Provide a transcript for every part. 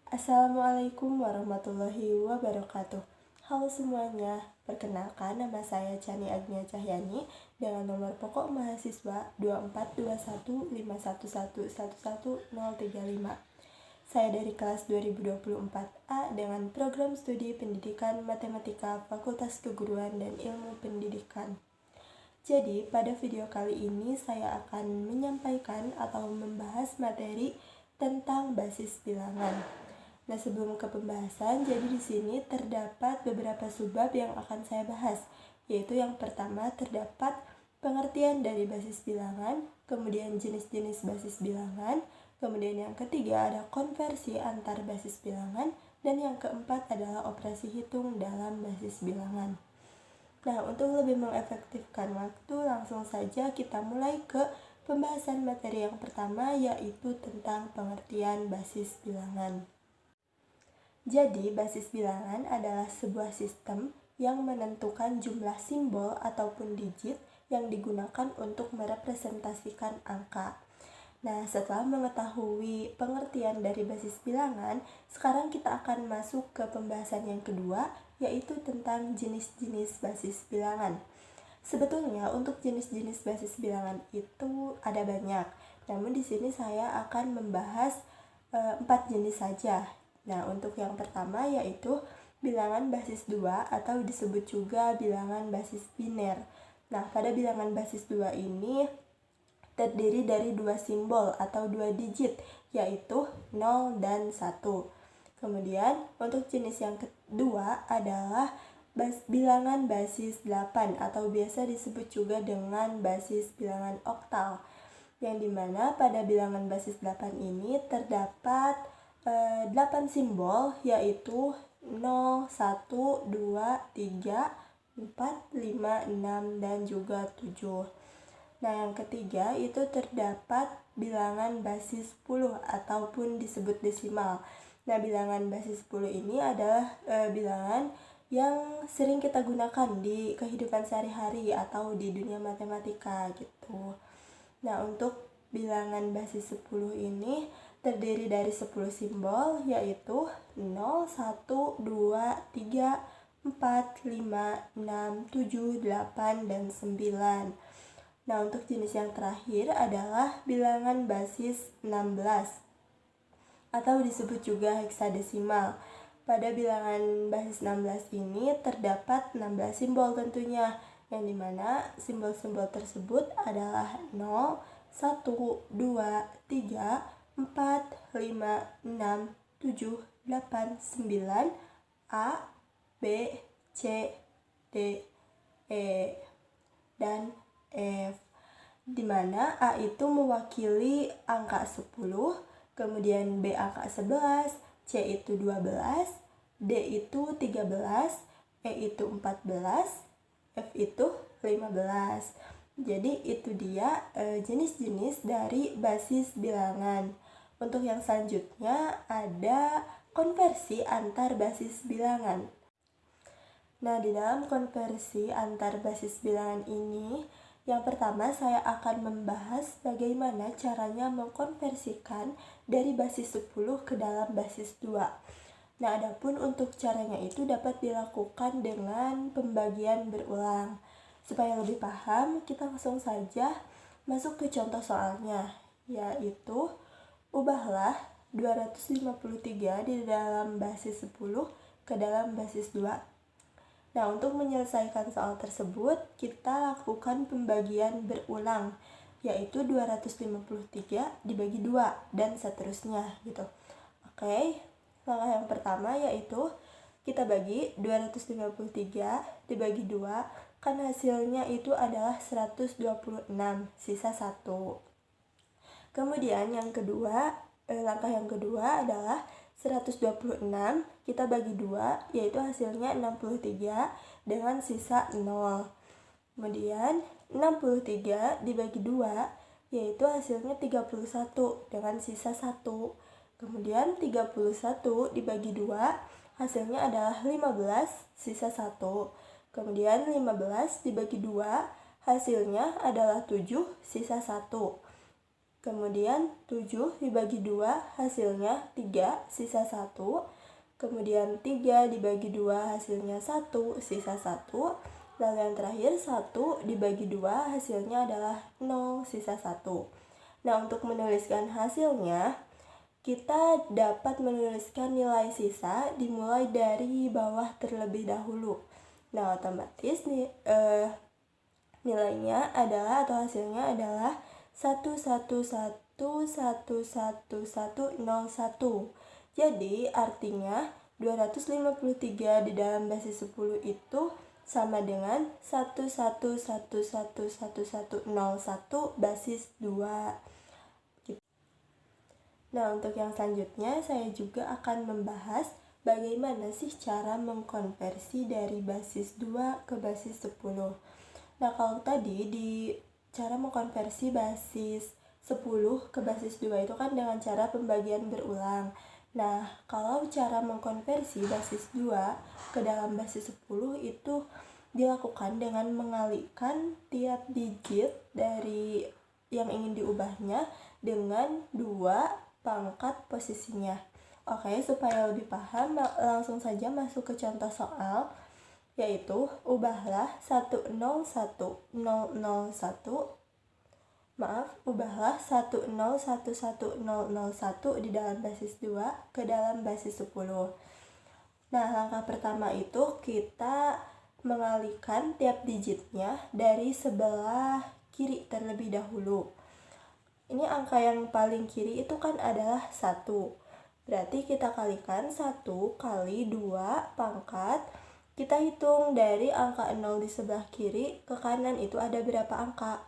Assalamualaikum warahmatullahi wabarakatuh. Halo semuanya, perkenalkan nama saya Chani Agnia Cahyani dengan nomor pokok mahasiswa 242151111035. Saya dari kelas 2024A dengan program studi Pendidikan Matematika Fakultas Keguruan dan Ilmu Pendidikan. Jadi, pada video kali ini saya akan menyampaikan atau membahas materi tentang basis bilangan. Nah, sebelum ke pembahasan, jadi di sini terdapat beberapa subbab yang akan saya bahas, yaitu yang pertama terdapat pengertian dari basis bilangan, kemudian jenis-jenis basis bilangan, kemudian yang ketiga ada konversi antar basis bilangan, dan yang keempat adalah operasi hitung dalam basis bilangan. Nah, untuk lebih mengefektifkan waktu, langsung saja kita mulai ke pembahasan materi yang pertama, yaitu tentang pengertian basis bilangan. Jadi, basis bilangan adalah sebuah sistem yang menentukan jumlah simbol ataupun digit yang digunakan untuk merepresentasikan angka. Nah, setelah mengetahui pengertian dari basis bilangan, sekarang kita akan masuk ke pembahasan yang kedua, yaitu tentang jenis-jenis basis bilangan. Sebetulnya untuk jenis-jenis basis bilangan itu ada banyak, namun di sini saya akan membahas 4 jenis saja. Nah, untuk yang pertama yaitu bilangan basis 2 atau disebut juga bilangan basis biner. Nah, pada bilangan basis 2 ini terdiri dari 2 simbol atau 2 digit, yaitu 0 dan 1. Kemudian, untuk jenis yang kedua adalah bilangan basis 8 atau biasa disebut juga dengan basis bilangan oktal, yang dimana pada bilangan basis 8 ini terdapat 8 simbol, yaitu 0, 1, 2, 3, 4, 5, 6, dan juga 7. Nah, yang ketiga itu terdapat bilangan basis 10 ataupun disebut desimal. Nah, bilangan basis 10 ini adalah bilangan yang sering kita gunakan di kehidupan sehari-hari atau di dunia matematika gitu. Nah, untuk bilangan basis 10 ini terdiri dari 10 simbol, yaitu 0, 1, 2, 3, 4, 5, 6, 7, 8, dan 9. Nah, untuk jenis yang terakhir adalah bilangan basis 16 atau disebut juga heksadesimal. Pada bilangan basis 16 ini terdapat 16 simbol tentunya, yang dimana simbol-simbol tersebut adalah 0, 1, 2, 3, 4, 5, 6, 7, 8, 9, A, B, C, D, E, dan F, dimana A itu mewakili angka 10, kemudian B angka 11, C itu 12, D itu 13, E itu 14, F itu 15. Jadi itu dia jenis-jenis dari basis bilangan. Untuk yang selanjutnya ada konversi antar basis bilangan. Nah, di dalam konversi antar basis bilangan ini, yang pertama saya akan membahas bagaimana caranya mengkonversikan dari basis 10 ke dalam basis 2. Nah, adapun untuk caranya itu dapat dilakukan dengan pembagian berulang. Supaya lebih paham, kita langsung saja masuk ke contoh soalnya, yaitu ubahlah 253 di dalam basis 10 ke dalam basis 2. Nah, untuk menyelesaikan soal tersebut, kita lakukan pembagian berulang, yaitu 253 dibagi 2, dan seterusnya gitu. Oke, langkah yang pertama yaitu kita bagi 253 dibagi 2, kan hasilnya itu adalah 126, sisa 1. Kemudian yang kedua, langkah yang kedua adalah 126 kita bagi 2, yaitu hasilnya 63 dengan sisa 0. Kemudian 63 dibagi 2, yaitu hasilnya 31 dengan sisa 1. Kemudian 31 dibagi 2, hasilnya adalah 15, sisa 1. Kemudian 15 dibagi 2, hasilnya adalah 7, sisa 1. Kemudian 7 dibagi 2 hasilnya 3, sisa 1. Kemudian 3 dibagi 2 hasilnya 1, sisa 1. Lalu yang terakhir 1 dibagi 2 hasilnya adalah 0, sisa 1. Nah, untuk menuliskan hasilnya, kita dapat menuliskan nilai sisa dimulai dari bawah terlebih dahulu. Nah, otomatis nilainya adalah atau hasilnya adalah 111111101. Jadi artinya 253 di dalam basis 10 itu sama dengan 1111101 basis 2. Nah, untuk yang selanjutnya saya juga akan membahas bagaimana sih cara mengkonversi dari basis 2 ke basis 10. Nah, kalau tadi di cara mengkonversi basis 10 ke basis 2 itu kan dengan cara pembagian berulang. Nah, kalau cara mengkonversi basis 2 ke dalam basis 10 itu dilakukan dengan mengalihkan tiap digit dari yang ingin diubahnya dengan 2 pangkat posisinya. Oke, supaya lebih paham, langsung saja masuk ke contoh soal, yaitu ubahlah 1011001 di dalam basis 2 ke dalam basis 10. Nah, langkah pertama itu kita mengalihkan tiap digitnya dari sebelah kiri terlebih dahulu. Ini angka yang paling kiri itu kan adalah 1. Berarti kita kalikan 1 kali 2 pangkat. Kita hitung dari angka 0 di sebelah kiri ke kanan itu ada berapa angka.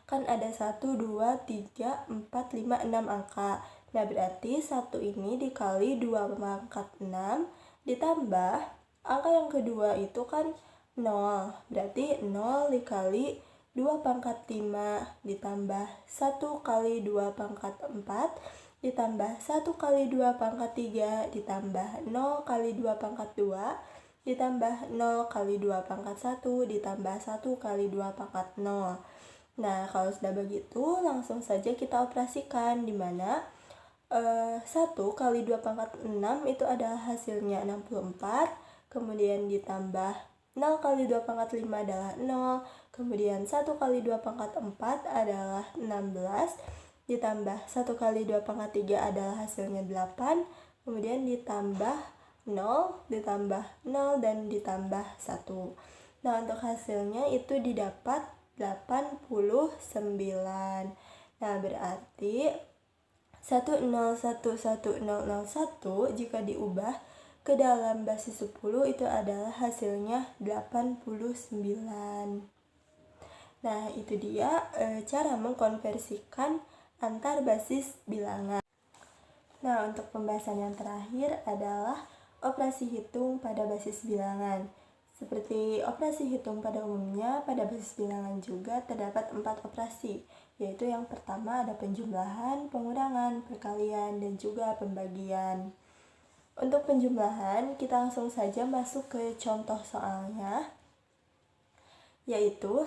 Kan ada 1, 2, 3, 4, 5, 6 angka. Nah, berarti 1 ini dikali 2 pangkat 6 ditambah angka yang kedua itu kan 0. Berarti 0 dikali 2 pangkat 5 ditambah 1 kali 2 pangkat 4 ditambah 1 kali 2 pangkat 3 ditambah 0 kali 2 pangkat 2 ditambah 0 kali 2 pangkat 1 ditambah 1 kali 2 pangkat 0. Nah, kalau sudah begitu langsung saja kita operasikan, dimana 1 kali 2 pangkat 6 itu adalah hasilnya 64, kemudian ditambah 0 kali 2 pangkat 5 adalah 0, kemudian 1 kali 2 pangkat 4 adalah 16, ditambah 1 kali 2 pangkat 3 adalah hasilnya 8, kemudian ditambah 0, ditambah 0, dan ditambah 1. Nah, untuk hasilnya itu didapat 89. Nah, berarti 1011001 jika diubah ke dalam basis 10 itu adalah hasilnya 89. Nah, itu dia cara mengkonversikan antar basis bilangan. Nah, untuk pembahasan yang terakhir adalah operasi hitung pada basis bilangan. Seperti operasi hitung pada umumnya, pada basis bilangan juga terdapat 4 operasi, yaitu yang pertama ada penjumlahan, pengurangan, perkalian, dan juga pembagian. Untuk penjumlahan, kita langsung saja masuk ke contoh soalnya, yaitu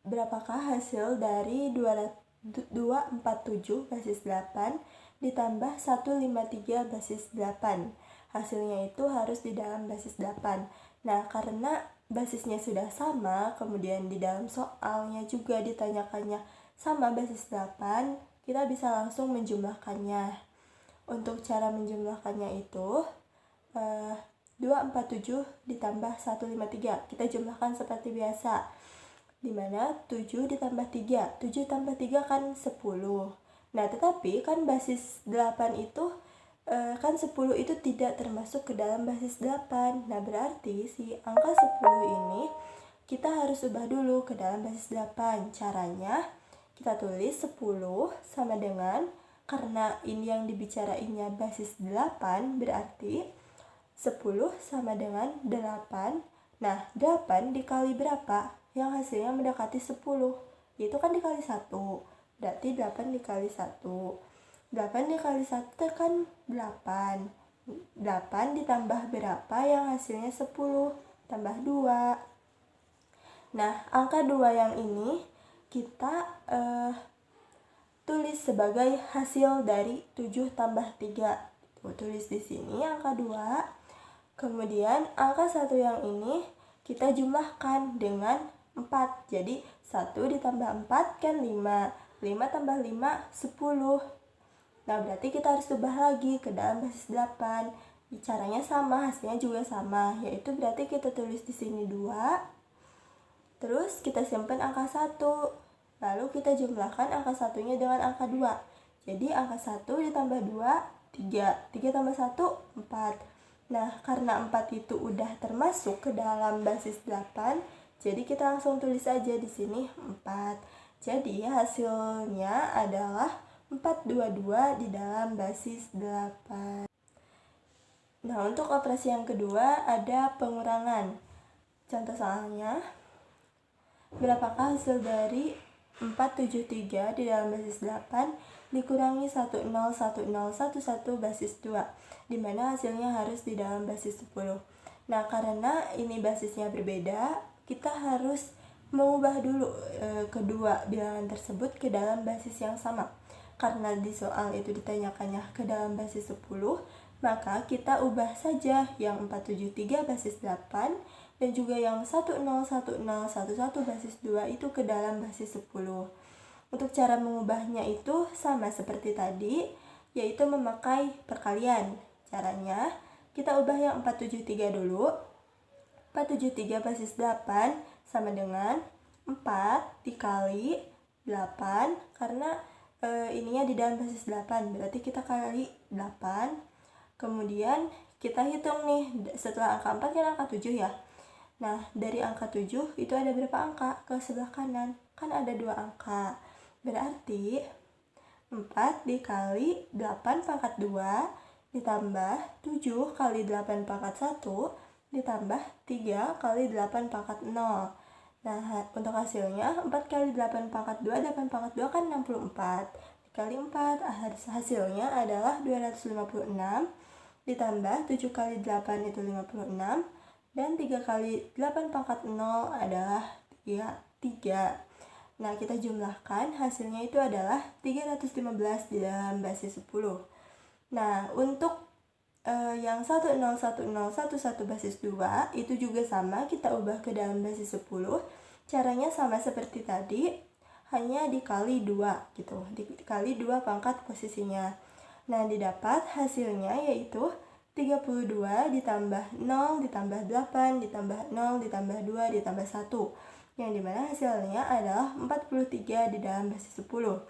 berapakah hasil dari 247 basis 8 ditambah 153 basis 8. Hasilnya itu harus di dalam basis 8. Nah, karena basisnya sudah sama, kemudian di dalam soalnya juga ditanyakannya sama basis 8, kita bisa langsung menjumlahkannya. Untuk cara menjumlahkannya itu 247 ditambah 153. Kita jumlahkan seperti biasa, dimana 7 ditambah 3. 7 tambah 3 kan 10. Nah, tetapi kan basis 8 itu kan 10 itu tidak termasuk ke dalam basis 8. Nah, berarti si angka 10 ini kita harus ubah dulu ke dalam basis 8. Caranya kita tulis 10 sama dengan, karena ini yang dibicarainnya basis 8, berarti 10 sama dengan 8. Nah, 8 dikali berapa? Yang hasilnya mendekati 10. Itu kan dikali 1. Berarti 8 dikali 1. 8 dikali 1 kan 8. 8 ditambah berapa yang hasilnya 10? Tambah 2. Nah, angka 2 yang ini kita tulis sebagai hasil dari 7 tambah 3. Tulis di sini angka 2. Kemudian angka 1 yang ini kita jumlahkan dengan 4. Jadi 1 ditambah 4 kan 5. 5 tambah 5, 10. Nah, berarti kita harus ubah lagi ke dalam basis 8. Caranya sama, hasilnya juga sama, yaitu berarti kita tulis di sini 2. Terus kita simpan angka 1. Lalu kita jumlahkan angka 1-nya dengan angka 2. Jadi angka 1 ditambah 2, 3. 3 tambah 1, 4. Nah, karena 4 itu udah termasuk ke dalam basis 8, jadi kita langsung tulis aja di sini 4. Jadi hasilnya adalah 422 di dalam basis 8. Nah, untuk operasi yang kedua ada pengurangan. Contoh soalnya, berapakah hasil dari 473 di dalam basis 8 dikurangi 101011 basis 2, dimana hasilnya harus di dalam basis 10. Nah, karena ini basisnya berbeda, kita harus mengubah dulu kedua bilangan tersebut ke dalam basis yang sama. Karena di soal itu ditanyakannya ke dalam basis 10, maka kita ubah saja yang 473 basis 8 dan juga yang 101011 basis 2 itu ke dalam basis 10. Untuk cara mengubahnya itu sama seperti tadi, yaitu memakai perkalian. Caranya, kita ubah yang 473 dulu. 473 basis 8 sama dengan 4 dikali 8, karena ininya di dalam basis 8, berarti kita kali 8. Kemudian kita hitung nih, setelah angka 4 kan angka 7 ya. Nah, dari angka 7 itu ada berapa angka ke sebelah kanan? Kan ada 2 angka. Berarti 4 dikali 8 pangkat 2 ditambah 7 kali 8 pangkat 1 ditambah 3 kali 8 pangkat 0. Nah, untuk hasilnya 4 kali 8 pangkat 2, 8 pangkat 2 kan 64. Dikali 4, hasilnya adalah 256. Ditambah 7 kali 8 itu 56. Dan 3 kali 8 pangkat 0 adalah 3. Nah, kita jumlahkan, hasilnya itu adalah 315 di dalam basis 10. Nah, untuk yang 101011 basis 2 itu juga sama, kita ubah ke dalam basis 10. Caranya sama seperti tadi, hanya dikali 2 gitu. Dikali 2 pangkat posisinya. Nah, didapat hasilnya yaitu 32 ditambah 0 ditambah 8 ditambah 0 ditambah 2 ditambah 1, yang dimana hasilnya adalah 43 di dalam basis 10.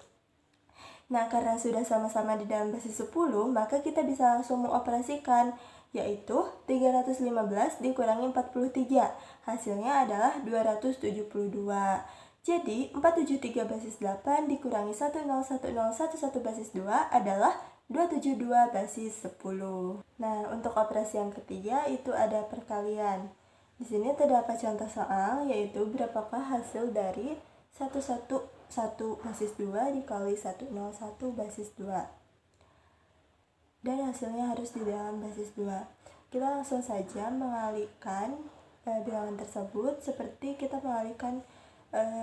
Nah, karena sudah sama-sama di dalam basis 10, maka kita bisa langsung mengoperasikan, yaitu 315 dikurangi 43. Hasilnya adalah 272. Jadi, 473 basis 8 dikurangi 101011 basis 2 adalah 272 basis 10. Nah, untuk operasi yang ketiga itu ada perkalian. Di sini terdapat contoh soal, yaitu berapakah hasil dari 111 basis 2 dikali 101 basis 2. Dan hasilnya harus di dalam basis 2. Kita langsung saja mengalihkan bilangan tersebut seperti kita mengalihkan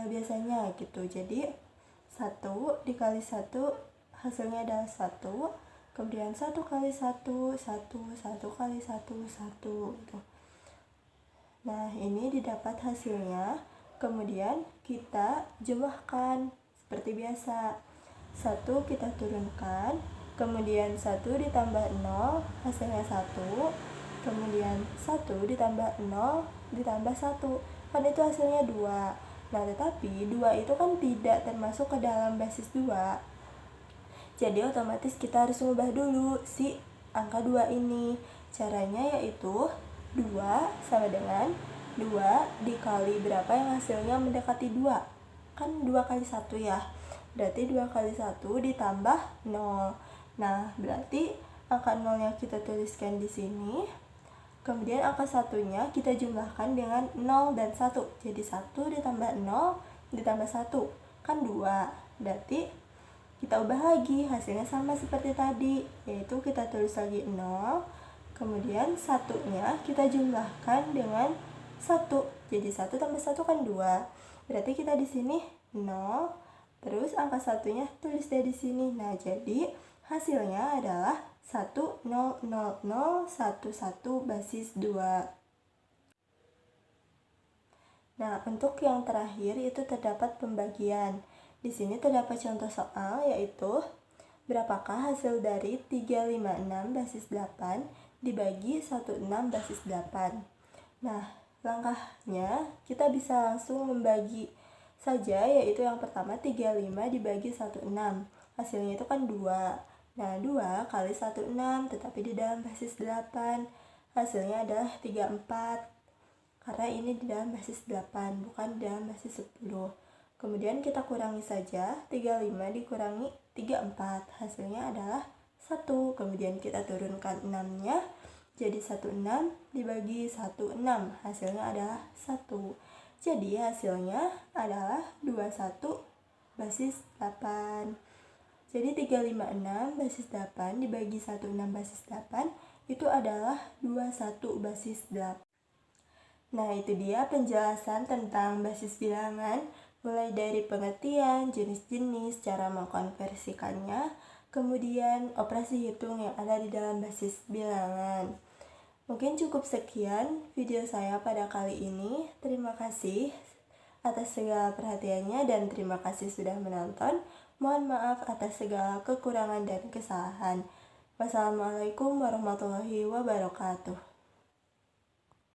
biasanya gitu. Jadi 1 dikali 1 hasilnya adalah 1. Kemudian 1 kali 1, 1 kali 1, 1 gitu. Nah, ini didapat hasilnya. Kemudian kita jumlahkan seperti biasa. 1 kita turunkan, kemudian 1 ditambah 0 hasilnya 1, kemudian 1 ditambah 0 ditambah 1, kan itu hasilnya 2. Nah, tetapi 2 itu kan tidak termasuk ke dalam basis 2. Jadi otomatis kita harus mengubah dulu si angka 2 ini. Caranya yaitu 2 sama dengan 2 dikali berapa yang hasilnya mendekati 2. Kan 2 kali 1 ya. Berarti 2 kali 1 ditambah 0. Nah, berarti angka 0-nya kita tuliskan di sini. Kemudian angka 1-nya kita jumlahkan dengan 0 dan 1. Jadi 1 ditambah 0 ditambah 1. Kan 2. Berarti kita ubah lagi, hasilnya sama seperti tadi, yaitu kita tulis lagi 0. Kemudian 1-nya kita jumlahkan dengan 1. Jadi 1 tambah 1 kan 2. Berarti kita di sini 0 Terus angka satunya tulis di sini. Nah, jadi hasilnya adalah 1,00011 basis 2. Nah, untuk yang terakhir itu terdapat pembagian. Di sini terdapat contoh soal, yaitu berapakah hasil dari 356 basis 8 dibagi 16 basis 8. Nah, langkahnya kita bisa langsung membagi saja, yaitu yang pertama 35 dibagi 16. Hasilnya itu kan 2. Nah, 2 kali 16 tetapi di dalam basis 8. Hasilnya adalah 34. Karena ini di dalam basis 8, bukan di dalam basis 10. Kemudian kita kurangi saja, 35 dikurangi 34, hasilnya adalah 1. Kemudian kita turunkan 6-nya, jadi 16 dibagi 16, hasilnya adalah 1. Jadi hasilnya adalah 21 basis 8. Jadi 356 basis 8 dibagi 16 basis 8 itu adalah 21 basis 8. Nah, itu dia penjelasan tentang basis bilangan, mulai dari pengertian, jenis-jenis, cara mengkonversikannya, kemudian operasi hitung yang ada di dalam basis bilangan. Mungkin cukup sekian video saya pada kali ini. Terima kasih atas segala perhatiannya dan terima kasih sudah menonton. Mohon maaf atas segala kekurangan dan kesalahan. Wassalamualaikum warahmatullahi wabarakatuh.